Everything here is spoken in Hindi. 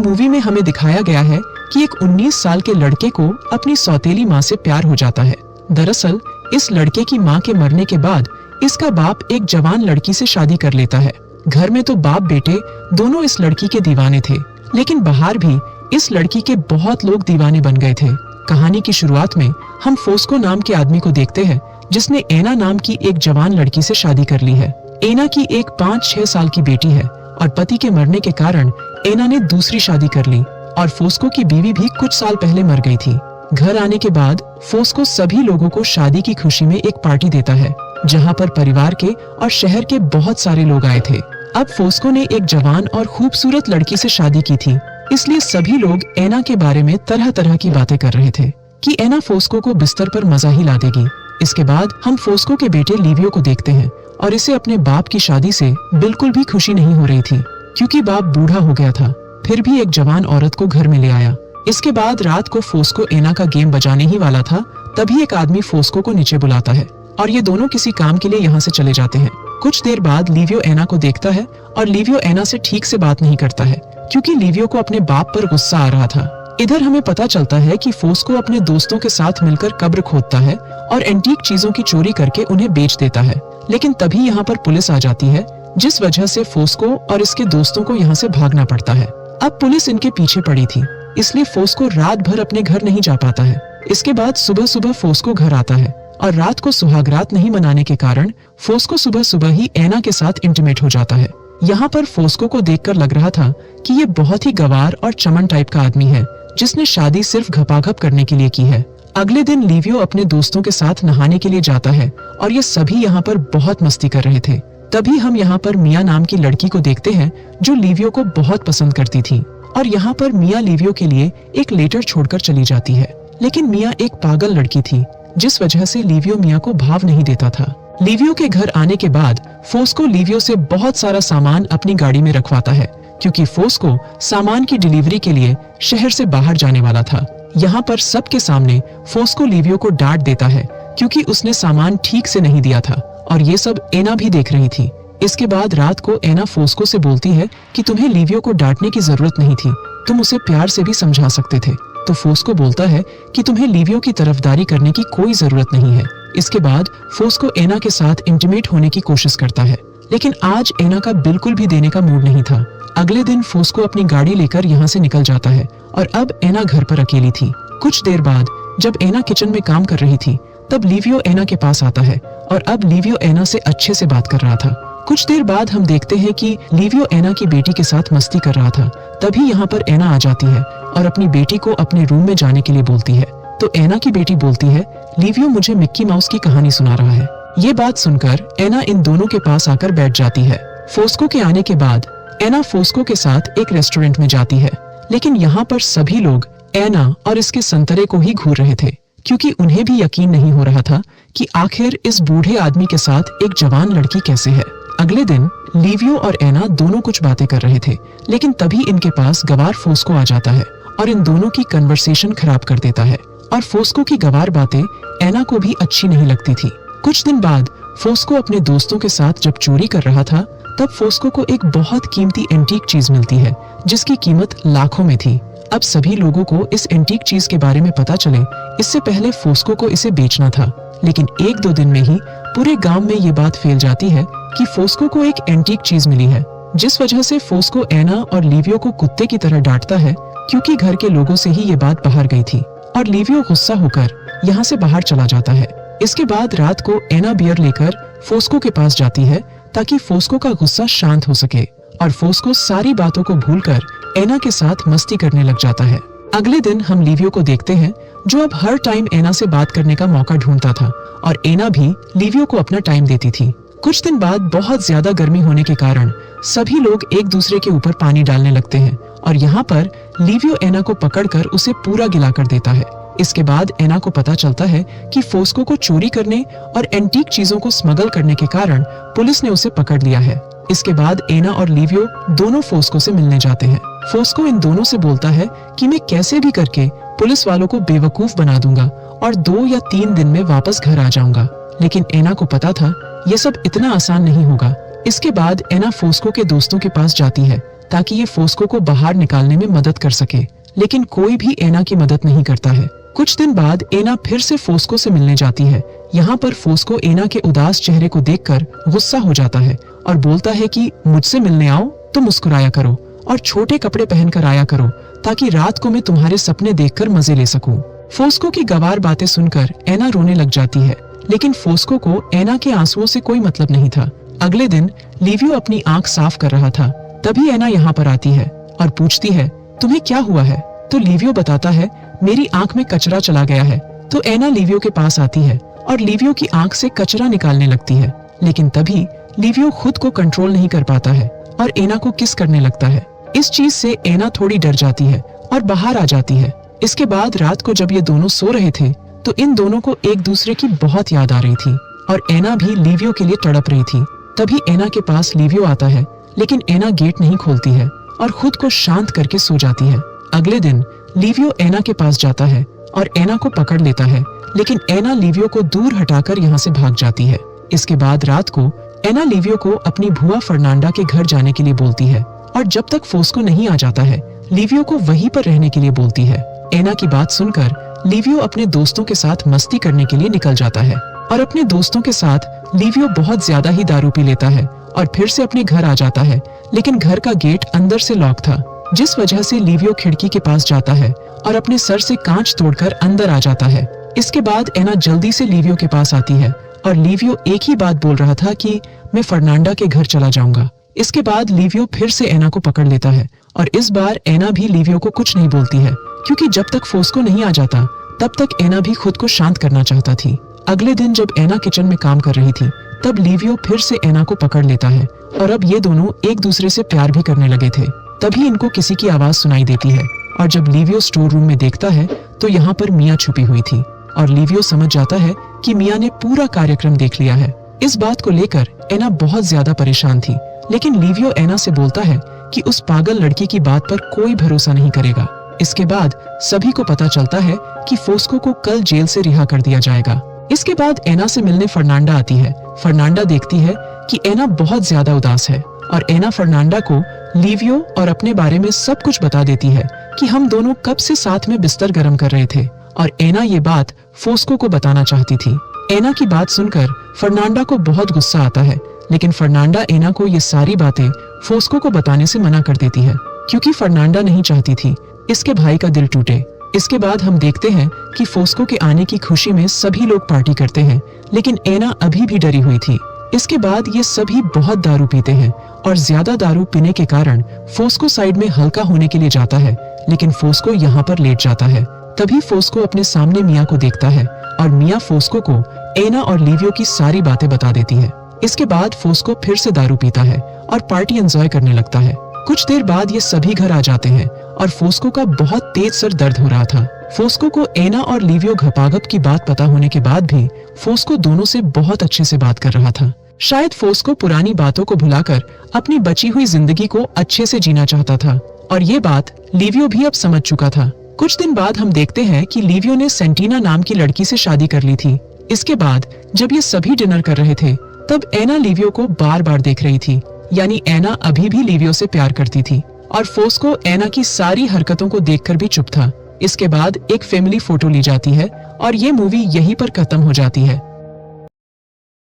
मूवी में हमें दिखाया गया है कि एक 19 साल के लड़के को अपनी सौतेली माँ से प्यार हो जाता है। दरअसल इस लड़के की माँ के मरने के बाद इसका बाप एक जवान लड़की से शादी कर लेता है। घर में तो बाप बेटे दोनों इस लड़की के दीवाने थे, लेकिन बाहर भी इस लड़की के बहुत लोग दीवाने बन गए थे। कहानी की शुरुआत में हम फोस्को नाम के आदमी को देखते हैं, जिसने एना नाम की एक जवान लड़की से शादी कर ली है। एना की एक 5-6 साल की बेटी है और पति के मरने के कारण एना ने दूसरी शादी कर ली और फोस्को की बीवी भी कुछ साल पहले मर गई थी। घर आने के बाद फोस्को सभी लोगों को शादी की खुशी में एक पार्टी देता है, जहां पर परिवार के और शहर के बहुत सारे लोग आए थे। अब फोस्को ने एक जवान और खूबसूरत लड़की से शादी की थी, इसलिए सभी लोग एना के बारे में तरह तरह की बातें कर रहे थे कि एना फोस्को को बिस्तर पर मजा ही ला देगी। इसके बाद हम फोस्को के बेटे लिवियो को देखते हैं और इसे अपने बाप की शादी से बिल्कुल भी खुशी नहीं हो रही थी, क्योंकि बाप बूढ़ा हो गया था। फिर भी एक जवान औरत को घर में ले आया। इसके बाद रात को फोस्को एना का गेम बजाने ही वाला था, तभी एक आदमी फोस्को को नीचे बुलाता है और ये दोनों किसी काम के लिए यहाँ से चले जाते हैं। कुछ देर बाद लिवियो एना को देखता है और लिवियो एना से ठीक से बात नहीं करता है, क्योंकि लिवियो को अपने बाप पर गुस्सा आ रहा था। इधर हमें पता चलता है कि फोस्को अपने दोस्तों के साथ मिलकर कब्र खोदता है और एंटीक चीजों की चोरी करके उन्हें बेच देता है। लेकिन तभी यहाँ पर पुलिस आ जाती है, जिस वजह से फोस्को और इसके दोस्तों को यहाँ से भागना पड़ता है। अब पुलिस इनके पीछे पड़ी थी, इसलिए फोस्को रात भर अपने घर नहीं जा पाता है। इसके बाद सुबह सुबह फोस्को घर आता है और रात को सुहागरात नहीं मनाने के कारण फोस्को सुबह सुबह ही एना के साथ इंटीमेट हो जाता है। यहाँ पर फोस्को को देखकर लग रहा था कि ये बहुत ही गवार और चमन टाइप का आदमी है, जिसने शादी सिर्फ घपाघप करने के लिए की है। अगले दिन लिवियो अपने दोस्तों के साथ नहाने के लिए जाता है और ये सभी यहाँ पर बहुत मस्ती कर रहे थे। तभी हम यहाँ पर मिया नाम की लड़की को देखते हैं, जो लिवियो को बहुत पसंद करती थी और यहाँ पर मिया लिवियो के लिए एक लेटर छोड़कर चली जाती है। लेकिन मिया एक पागल लड़की थी, जिस वजह से लिवियो मिया को भाव नहीं देता था। लिवियो के घर आने के बाद फोस्को लिवियो से बहुत सारा सामान अपनी गाड़ी में रखवाता है, क्योंकि फोस्को सामान की डिलीवरी के लिए शहर से बाहर जाने वाला था। यहाँ पर सबके सामने फोस्को लिवियो को डांट देता है, क्योंकि उसने सामान ठीक से नहीं दिया था और ये सब एना भी देख रही थी। इसके बाद रात को एना फोस्को से बोलती है कि तुम्हें लिवियो को डांटने की जरूरत नहीं थी, तुम उसे प्यार से भी समझा सकते थे। तो फोस्को बोलता है कि तुम्हें लिवियो की तरफदारी करने की कोई जरूरत नहीं है। इसके बाद फोस्को एना के साथ इंटीमेट होने की कोशिश करता है, लेकिन आज एना का बिल्कुल भी देने का मूड नहीं था। अगले दिन फोस्को अपनी गाड़ी लेकर यहाँ से निकल जाता है और अब एना घर पर अकेली थी। कुछ देर बाद जब एना किचन में काम कर रही थी, तब लिवियो एना के पास आता है और अब लिवियो एना से अच्छे से बात कर रहा था। कुछ देर बाद हम देखते हैं कि लिवियो एना की बेटी के साथ मस्ती कर रहा था। तभी यहाँ पर एना आ जाती है और अपनी बेटी को अपने रूम में जाने के लिए बोलती है। तो एना की बेटी बोलती है, लिवियो मुझे मिक्की माउस की कहानी सुना रहा है। ये बात सुनकर एना इन दोनों के पास आकर बैठ जाती है। फोस्को के आने के बाद एना फोस्को के साथ एक रेस्टोरेंट में जाती है, लेकिन यहाँ पर सभी लोग एना और इसके संतरे को ही घूर रहे थे, क्योंकि उन्हें भी यकीन नहीं हो रहा था कि आखिर इस बूढ़े आदमी के साथ एक जवान लड़की कैसे है। अगले दिन लिवियो और एना दोनों कुछ बातें कर रहे थे, लेकिन तभी इनके पास गवार फोस्को आ जाता है और इन दोनों की कन्वर्सेशन खराब कर देता है। और फोस्को की गवार बातें एना को भी अच्छी नहीं लगती थी। कुछ दिन बाद फोस्को अपने दोस्तों के साथ जब चोरी कर रहा था, तब फोस्को को एक बहुत कीमती एंटीक चीज मिलती है, जिसकी कीमत लाखों में थी। अब सभी लोगों को इस एंटीक चीज के बारे में पता चले, इससे पहले फोस्को को इसे बेचना था, लेकिन 1-2 दिन में ही पूरे गांव में ये बात फैल जाती है कि फोस्को को एक एंटीक चीज मिली है, जिस वजह से फोस्को एना और लिवियो को कुत्ते की तरह डांटता है, क्योंकि घर के लोगों से ही ये बात बाहर गई थी। और लिवियो गुस्सा होकर यहाँ से बाहर चला जाता है। इसके बाद रात को एना बियर लेकर फोस्को के पास जाती है, ताकि फोस्को का गुस्सा शांत हो सके और फोस्को सारी बातों को भूलकर एना के साथ मस्ती करने लग जाता है। अगले दिन हम लिवियो को देखते हैं, जो अब हर टाइम एना से बात करने का मौका ढूंढता था और एना भी लिवियो को अपना टाइम देती थी। कुछ दिन बाद बहुत ज्यादा गर्मी होने के कारण सभी लोग एक दूसरे के ऊपर पानी डालने लगते हैं और यहाँ पर लिवियो एना को पकड़कर उसे पूरा गिला कर देता है। इसके बाद एना को पता चलता है कि फोस्को को चोरी करने और एंटीक चीजों को स्मगल करने के कारण पुलिस ने उसे पकड़ लिया है। इसके बाद एना और लिवियो दोनों फोस्को से मिलने जाते हैं। फोस्को इन दोनों से बोलता है कि मैं कैसे भी करके पुलिस वालों को बेवकूफ बना दूंगा और 2 या 3 दिन में वापस घर आ जाऊंगा, लेकिन एना को पता था ये सब इतना आसान नहीं होगा। इसके बाद एना फोस्को के दोस्तों के पास जाती है ताकि ये फोस्को को बाहर निकालने में मदद कर सके, लेकिन कोई भी एना की मदद नहीं करता है। कुछ दिन बाद एना फिर से फोस्को से मिलने जाती है। यहाँ पर फोस्को एना के उदास चेहरे को देखकर गुस्सा हो जाता है और बोलता है कि मुझसे मिलने आओ तो मुस्कुराया करो और छोटे कपड़े पहनकर आया करो, ताकि रात को मैं तुम्हारे सपने देखकर मजे ले सकूं। फोस्को की गवार बातें सुनकर एना रोने लग जाती है, लेकिन फोस्को को एना के आंसुओं से कोई मतलब नहीं था। अगले दिन लिवियो अपनी आंख साफ कर रहा था, तभी एना यहाँ पर आती है और पूछती है, तुम्हें क्या हुआ है? तो लिवियो बताता है, मेरी आंख में कचरा चला गया है। तो एना लिवियो के पास आती है और लिवियो की आंख से कचरा निकालने लगती है, लेकिन तभी लिवियो खुद को कंट्रोल नहीं कर पाता है और एना को किस करने लगता है। इस चीज से एना थोड़ी डर जाती है और बाहर आ जाती है। इसके बाद रात को जब ये दोनों सो रहे थे तो इन दोनों को एक दूसरे की बहुत याद आ रही थी और एना भी लिवियो के लिए तड़प रही थी। तभी एना के पास लिवियो आता है, लेकिन एना गेट नहीं खोलती है और खुद को शांत करके सो जाती है। अगले दिन लिवियो एना के पास जाता है और एना को पकड़ लेता है, लेकिन एना लिवियो को दूर हटाकर यहाँ से भाग जाती है। इसके बाद रात को एना लिवियो को अपनी भुआ फर्नांडा के घर जाने के लिए बोलती है और जब तक फोस्को नहीं आ जाता है लिवियो को वहीं पर रहने के लिए बोलती है। एना की बात सुनकर लिवियो अपने दोस्तों के साथ मस्ती करने के लिए निकल जाता है और अपने दोस्तों के साथ लिवियो बहुत ज्यादा ही दारू पी लेता है और फिर से अपने घर आ जाता है, लेकिन घर का गेट अंदर से लॉक था, जिस वजह से लिवियो खिड़की के पास जाता है और अपने सर से कांच तोड़कर अंदर आ जाता है। इसके बाद एना जल्दी से लिवियो के पास आती है और लिवियो एक ही बात बोल रहा था कि मैं फर्नांडा के घर चला जाऊंगा। इसके बाद लिवियो फिर से एना को पकड़ लेता है और इस बार एना भी लिवियो को कुछ नहीं बोलती है, क्योंकि जब तक फोस्को नहीं आ जाता तब तक एना भी खुद को शांत करना चाहता थी। अगले दिन जब एना किचन में काम कर रही थी तब लिवियो फिर से एना को पकड़ लेता है और अब ये दोनों एक दूसरे से प्यार भी करने लगे थे। तभी इनको किसी की आवाज सुनाई देती है और जब लिवियो स्टोर रूम में देखता है तो यहाँ पर मिया छुपी हुई थी और लिवियो समझ जाता है कि मिया ने पूरा कार्यक्रम देख लिया है। इस बात को लेकर एना बहुत ज्यादा परेशान थी, लेकिन लिवियो एना से बोलता है कि उस पागल लड़की की बात पर कोई भरोसा नहीं करेगा। इसके बाद सभी को पता चलता है कि फोस्को को कल जेल से रिहा कर दिया जाएगा। इसके बाद एना से मिलने फर्नांडा आती है। फर्नांडा देखती है कि एना बहुत ज्यादा उदास है और एना फर्नांडा को लिवियो और अपने बारे में सब कुछ बता देती है कि हम दोनों कब से साथ में बिस्तर गर्म कर रहे थे और एना ये बात फोस्को को बताना चाहती थी। एना की बात सुनकर फर्नांडा को बहुत गुस्सा आता है, लेकिन फर्नांडा एना को ये सारी बातें फोस्को को बताने से मना कर देती है, क्योंकि फर्नांडा नहीं चाहती थी इसके भाई का दिल टूटे। इसके बाद हम देखते हैं कि फोस्को के आने की खुशी में सभी लोग पार्टी करते हैं, लेकिन एना अभी भी डरी हुई थी। इसके बाद ये सभी बहुत दारू पीते हैं और ज्यादा दारू पीने के कारण फोस्को साइड में हल्का होने के लिए जाता है, लेकिन फोस्को यहाँ पर लेट जाता है। तभी फोस्को अपने सामने मिया को देखता है और मिया फोस्को को एना और लिवियो की सारी बातें बता देती है। इसके बाद फोस्को फिर से दारू पीता है और पार्टी एंजॉय करने लगता है। कुछ देर बाद ये सभी घर आ जाते हैं और फोस्को का बहुत तेज सर दर्द हो रहा था। फोस्को को एना और लिवियो घपाघप की बात पता होने के बाद भी फोस्को दोनों से बहुत अच्छे से बात कर रहा था। शायद फोस्को पुरानी बातों को भुलाकर अपनी बची हुई जिंदगी को अच्छे से जीना चाहता था और ये बात लिवियो भी अब समझ चुका था। कुछ दिन बाद हम देखते हैं कि लिवियो ने सेंटीना नाम की लड़की से शादी कर ली थी। इसके बाद जब ये सभी डिनर कर रहे थे तब एना लिवियो को बार बार देख रही थी, यानी एना अभी भी लिवियो से प्यार करती थी और फोस्को एना की सारी हरकतों को देखकर भी चुप था। इसके बाद एक फैमिली फोटो ली जाती है और ये मूवी यहीं पर खत्म हो जाती है।